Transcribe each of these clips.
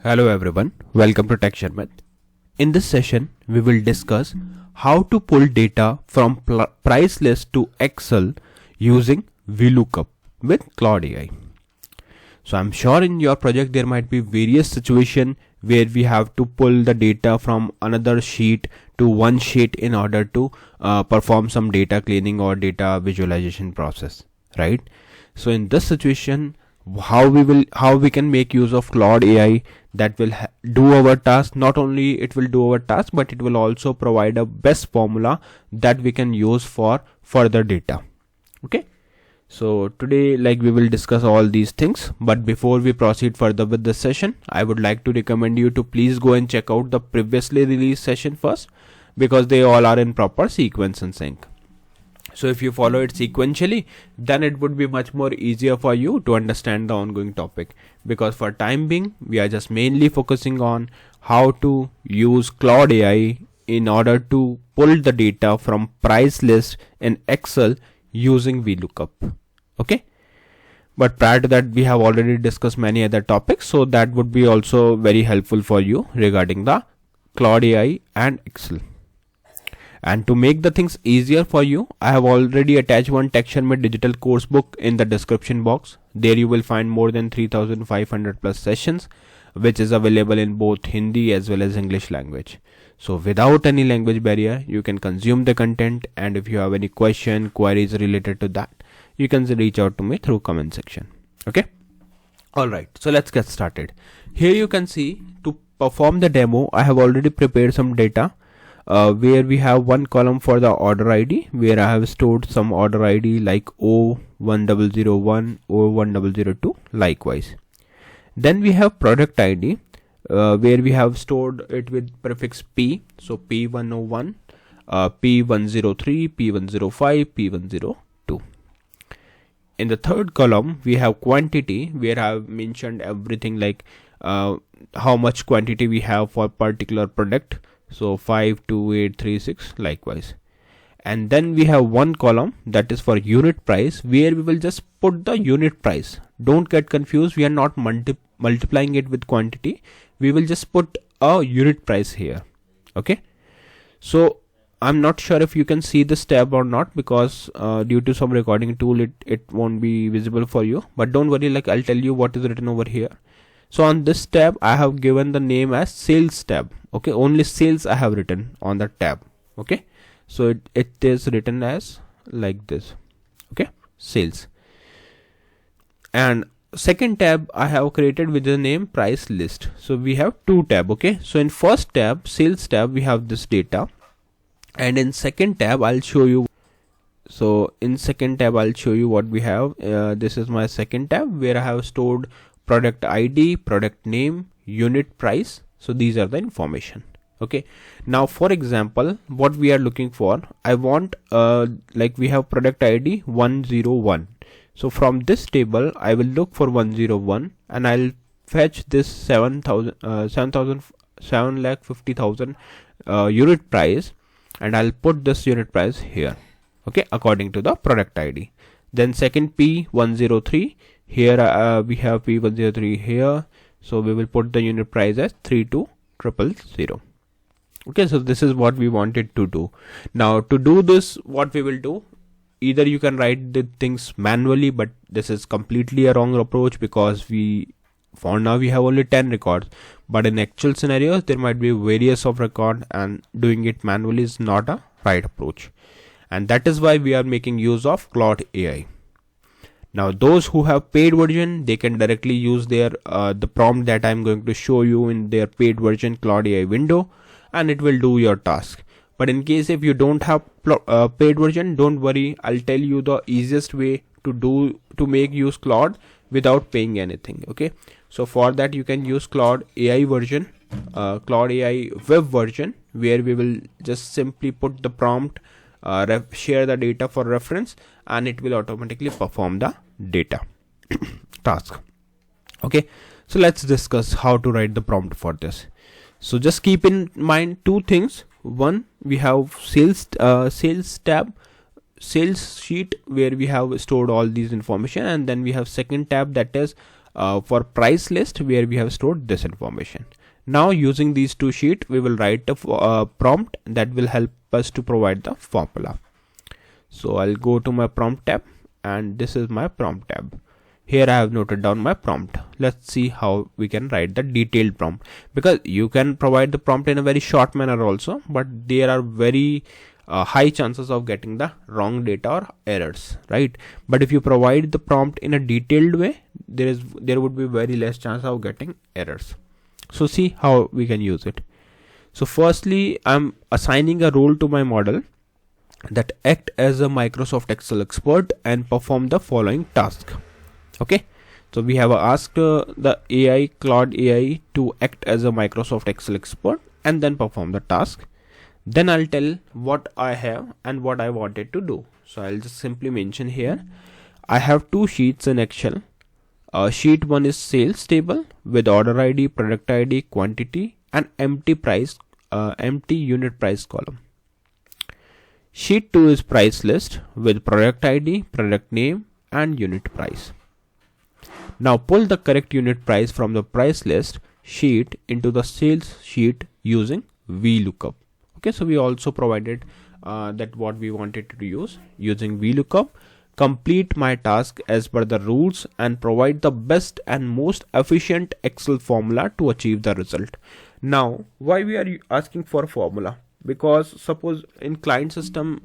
Hello everyone, welcome to Tech Sharmit. In this session, we will discuss how to pull data from price list to Excel using VLOOKUP with Claude AI. So I'm sure in your project there might be various situations where we have to pull the data from another sheet to one sheet in order to perform some data cleaning or data visualization process, right? So in this situation, how we can make use of Claude AI that will do our task. Not only it will do our task, but it will also provide a best formula that we can use for further data. Okay, so today we will discuss all these things, but before we proceed further with this session, I would like to recommend you to please go and check out the previously released session first, because they all are in proper sequence and sync. So if you follow it sequentially, then it would be much more easier for you to understand the ongoing topic, because for time being we are just mainly focusing on how to use Claude AI in order to pull the data from price list in Excel using VLOOKUP. Okay, but prior to that we have already discussed many other topics, so that would be also very helpful for you regarding the Claude AI and Excel. And to make the things easier for you, I have already attached one Tech Sharmit digital course book in the description box. There you will find more than 3,500 plus sessions, which is available in both Hindi as well as English language. So without any language barrier, you can consume the content, and if you have any queries related to that, you can reach out to me through comment section. Okay. Alright, so let's get started. Here you can see, to perform the demo, I have already prepared some data. Where we have one column for the order ID, where I have stored some order ID like O1001, O1002, likewise. Then we have product ID, where we have stored it with prefix P, so P101, P103, P105, P102. In the third column, we have quantity, where I have mentioned everything like how much quantity we have for particular product. So 52836, likewise. And then we have one column that is for unit price, where we will just put the unit price. Don't get confused, we are not multiplying it with quantity. We will just put a unit price here. Okay, so I'm not sure if you can see this tab or not, because due to some recording tool it won't be visible for you, but don't worry, I'll tell you what is written over here. So on this tab I have given the name as sales tab. Okay, only sales I have written on the tab. Okay, so it is written as like this. Okay, sales. And second tab I have created with the name price list. So we have two tab. Okay, so in first tab, sales tab, we have this data, and in second tab I'll show you. So in second tab I'll show you what we have. This is my second tab, where I have stored product ID, product name, unit price. So these are the information. Okay, now for example, what we are looking for, I want we have product ID 101. So from this table I will look for 101, and I'll fetch this 750,000 unit price, and I'll put this unit price here. Okay, according to the product ID. Then second P103, here we have P103 here, so we will put the unit price as 32000. Okay, so this is what we wanted to do. Now to do this, what we will do, either you can write the things manually, but this is completely a wrong approach, because for now we have only 10 records, but in actual scenarios there might be various of record, and doing it manually is not a right approach, and that is why we are making use of Claude AI. Now those who have paid version, they can directly use their the prompt that I'm going to show you in their paid version Claude AI window, and it will do your task. But in case if you don't have paid version, don't worry, I'll tell you the easiest way to make use Claude without paying anything. Okay, so for that you can use Claude AI version, Claude AI web version, where we will just simply put the prompt, share the data for reference, and it will automatically perform the data task. Okay, so let's discuss how to write the prompt for this. So just keep in mind two things. One, we have sales tab, sales sheet, where we have stored all these information, and then we have second tab, that is for price list where we have stored this information. Now using these two sheets, we will write a prompt that will help us to provide the formula. So I'll go to my prompt tab, and this is my prompt tab. Here I have noted down my prompt. Let's see how we can write the detailed prompt, because you can provide the prompt in a very short manner also, but there are very high chances of getting the wrong data or errors, right? But if you provide the prompt in a detailed way, there would be very less chance of getting errors. So see how we can use it. So firstly, I'm assigning a role to my model that act as a Microsoft Excel expert and perform the following task. Okay, so we have asked the AI, Claude AI, to act as a Microsoft Excel expert and then perform the task. Then I'll tell what I have and what I wanted to do. So I'll just simply mention here, I have two sheets in Excel. Sheet 1 is sales table with order ID, product ID, quantity, and empty unit price column. Sheet 2 is price list with product ID, product name, and unit price. Now pull the correct unit price from the price list sheet into the sales sheet using VLOOKUP. Okay, so we also provided that what we wanted to use using VLOOKUP. Complete my task as per the rules and provide the best and most efficient Excel formula to achieve the result. Now, why we are asking for a formula? Because suppose in client system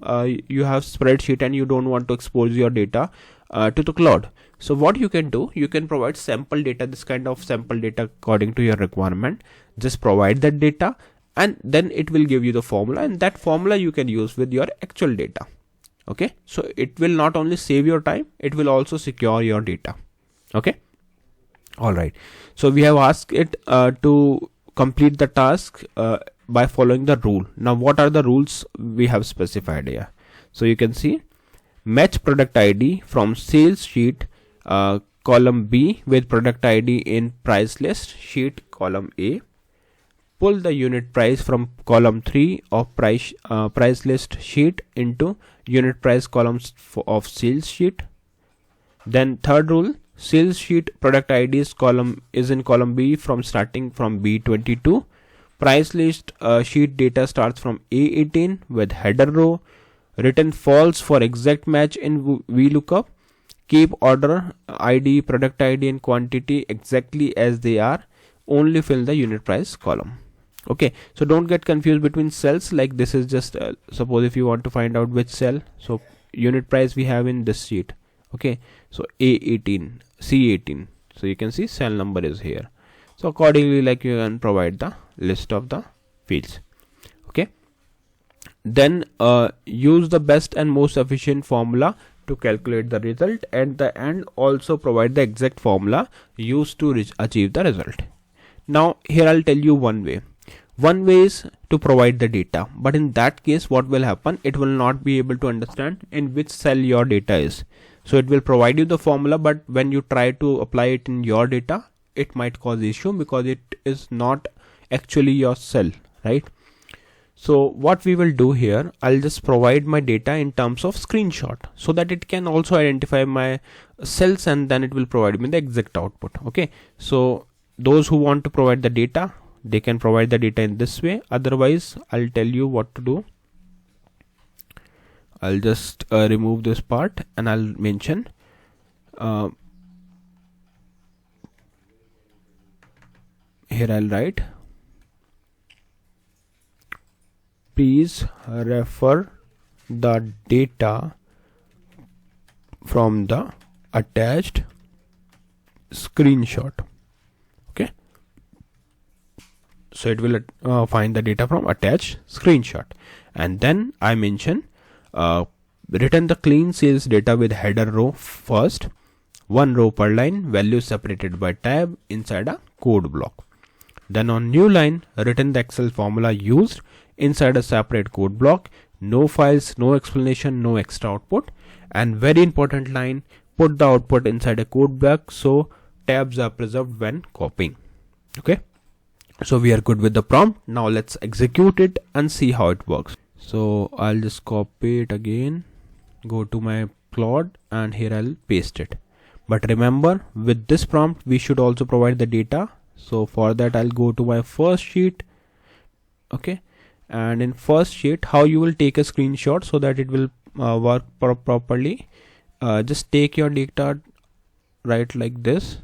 you have spreadsheet and you don't want to expose your data to the cloud. So what you can do, you can provide sample data, this kind of sample data according to your requirement. Just provide that data and then it will give you the formula, and that formula you can use with your actual data. Okay, so it will not only save your time, it will also secure your data. Okay, all right. So we have asked it to complete the task by following the rule. Now what are the rules we have specified here? So you can see, match product ID from sales sheet column B with product ID in price list sheet column A. Pull the unit price from column 3 of price list sheet into unit price columns of sales sheet. Then third rule, sales sheet product ID's column is in column B from starting from B22. Price list sheet data starts from A18 with header row. Return false for exact match in VLOOKUP. Keep order ID, product ID, and quantity exactly as they are. Only fill the unit price column. Okay, so don't get confused between cells. Like this is just suppose if you want to find out which cell, so unit price we have in this sheet. Okay, so A18, C18, so you can see cell number is here. So accordingly, like you can provide the list of the fields. Okay, then use the best and most efficient formula to calculate the result, and the end also provide the exact formula used to achieve the result. Now here I'll tell you one way. One way is to provide the data, but in that case what will happen, it will not be able to understand in which cell your data is. So it will provide you the formula, but when you try to apply it in your data, it might cause issue because it is not actually your cell, right? So what we will do here, I'll just provide my data in terms of screenshot so that it can also identify my cells, and then it will provide me the exact output. Okay, so those who want to provide the data, they can provide the data in this way. Otherwise, I'll tell you what to do. I'll just remove this part and I'll mention here I'll write, please refer the data from the attached screenshot. Okay, so it will find the data from attached screenshot, and then I mention return the clean sales data with header row first, one row per line, value separated by tab inside a code block. Then on new line, return the Excel formula used inside a separate code block, no files, no explanation, no extra output. And very important line, put the output inside a code block so tabs are preserved when copying. Okay, so we are good with the prompt. Now let's execute it and see how it works. So I'll just copy it again, go to my Claude, and here I'll paste it. But remember, with this prompt we should also provide the data. So for that I'll go to my first sheet. Okay, and in first sheet, how you will take a screenshot so that it will work properly. Just take your data right like this,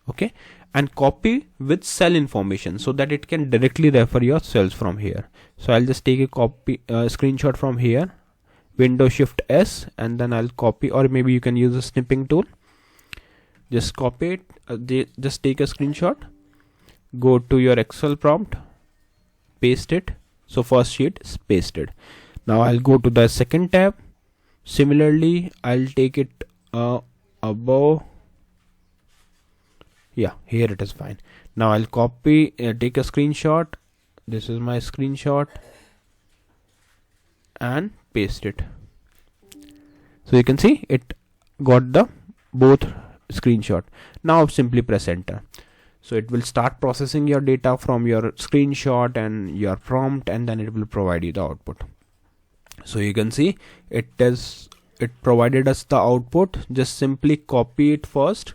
okay, and copy with cell information so that it can directly refer your cells from here. So I'll just take a screenshot from here, Windows Shift S, and then I'll copy, or maybe you can use a snipping tool. Just copy it, just take a screenshot, go to your Excel prompt, paste it. So first sheet is pasted. Now I'll go to the second tab. Similarly, I'll take it above. Yeah, here it is fine. Now I'll copy, take a screenshot. This is my screenshot, and paste it. So you can see it got the both screenshot. Now simply press enter. So it will start processing your data from your screenshot and your prompt, and then it will provide you the output. So you can see it provided us the output. Just simply copy it first,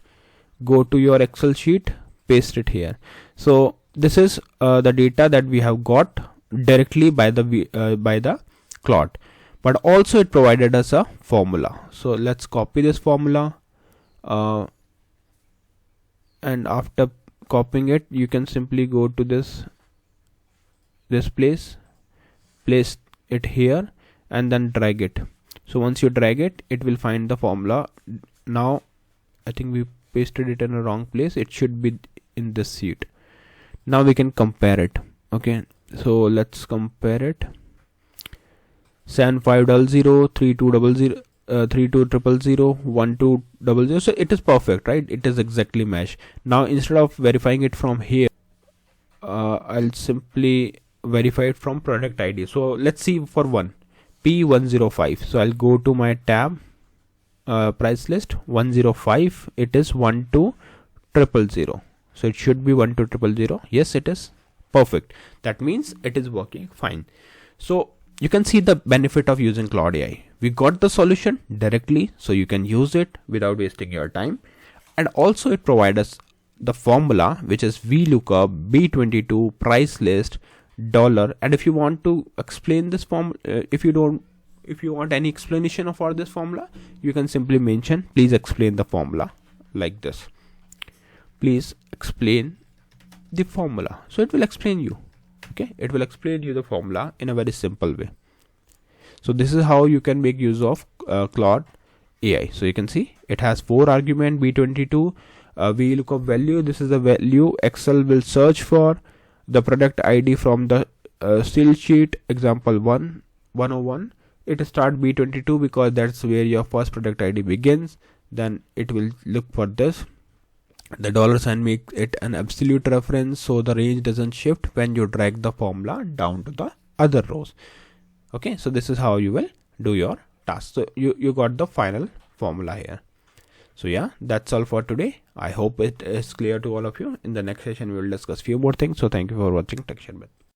go to your Excel sheet, paste it here. So this is the data that we have got directly by the Claude, but also it provided us a formula. So let's copy this formula, and after copying it, you can simply go to this place it here, and then drag it. So once you drag it, it will find the formula. Now I think we pasted it in a wrong place. It should be in this sheet. Now we can compare it. Okay, so let's compare it. 7500, 3200, 3200, 1200. So it is perfect, right? It is exactly match. Now instead of verifying it from here, I'll simply verify it from product ID. So let's see for one, P105. So I'll go to my tab, price list 105. It is 12000. So it should be 12000. Yes, it is perfect. That means it is working fine. So you can see the benefit of using Claude AI. We got the solution directly, so you can use it without wasting your time. And also it provides us the formula, which is VLOOKUP, B22, price list, dollar. And if you want to explain this form, if you want any explanation for this formula, you can simply mention, please explain the formula, like this. Please explain the formula. So it will explain you. Okay, it will explain you the formula in a very simple way. So this is how you can make use of Claude AI. So you can see it has 4 arguments, B22, VLOOKUP value. This is the value Excel will search for, the product ID from the still sheet, example 101. It start B22 because that's where your first product ID begins. Then it will look for this. The dollar sign makes it an absolute reference, so the range doesn't shift when you drag the formula down to the other rows. Okay, so this is how you will do your task. So you got the final formula here. So yeah, that's all for today. I hope it is clear to all of you. In the next session we will discuss few more things. So thank you for watching TechSharmit.